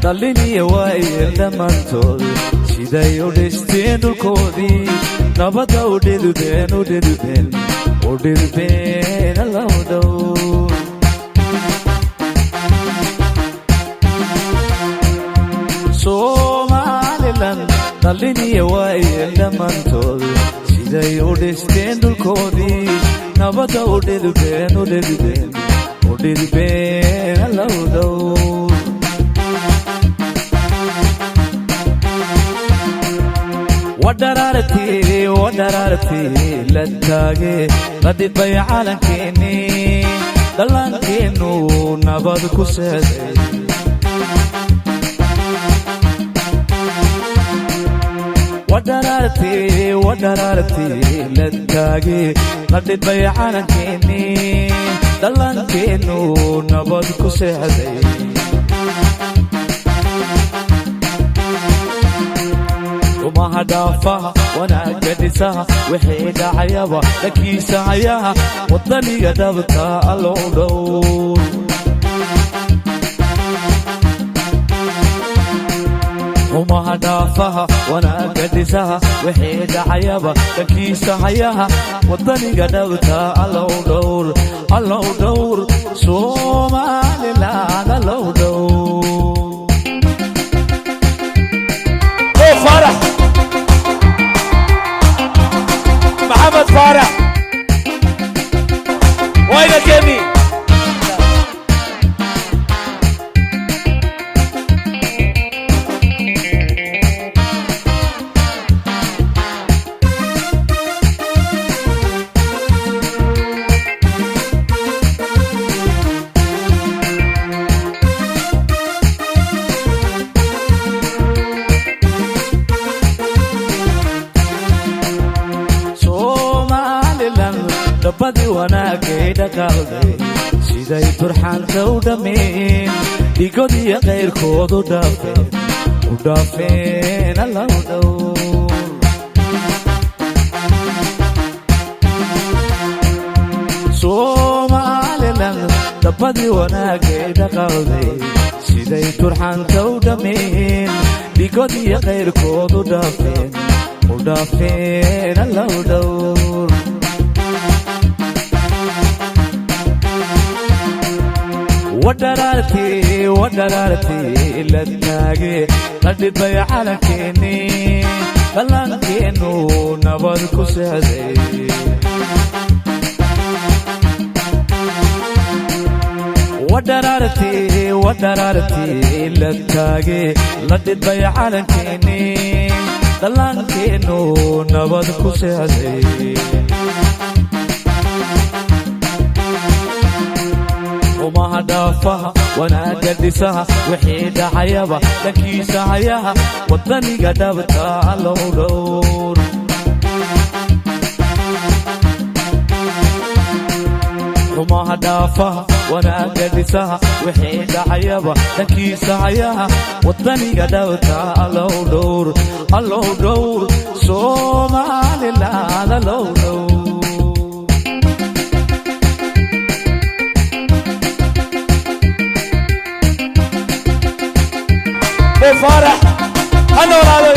dhaliniya waayeel dhammaantood siday u dhisteen dhulkoodii nabadda u dhidubeen allow dhowr Somaliland dhaliniya waayeel dhammaantood siday u dhisteen dhulkoodii nabadda u dhidubeen allow dhowr ودرارتي للتاجي ردت بي عالمكيني دلانكينو نبض كسادي ودرارتي للتاجي ردت بي عالمكيني دلانكينو نبض كسادي وما هدافها وانا قدسها وحيد عيابها لكي سعيها وطني قدبتها allow dhowr وما هدافها وانا قدسها وحيد عيابها لكي سعيها وطني قدبتها allow dhowr Somaliland allow dhowr فرح محمد فارح وينك يا مين dabadii wanaagay dhaqaalday siday turxaanta u dhameen dhigod iyo qayrkood u dhaafeen allow dhowr Somaliland dabadii wanaagay dhaqaalday siday turxaanta u dhameen dhigod iyo qayrkood u dhaafeen allow dhowr ودرارتي للتاجي ردت بي عالمكيني دلانكينو نبض كسادي ودرارتي للتاجي ردت بي عالمكيني دلانكينو نبض كسادي وما هدافها وانا قدسها وحيد عيابها لكي سعيها وطني قدبتها allow dhowr وما هدافها وانا قدسها وحيد عيابها لكي سعيها وطني قدبتها allow dhowr Somaliland allow dhowr فرح انا ولا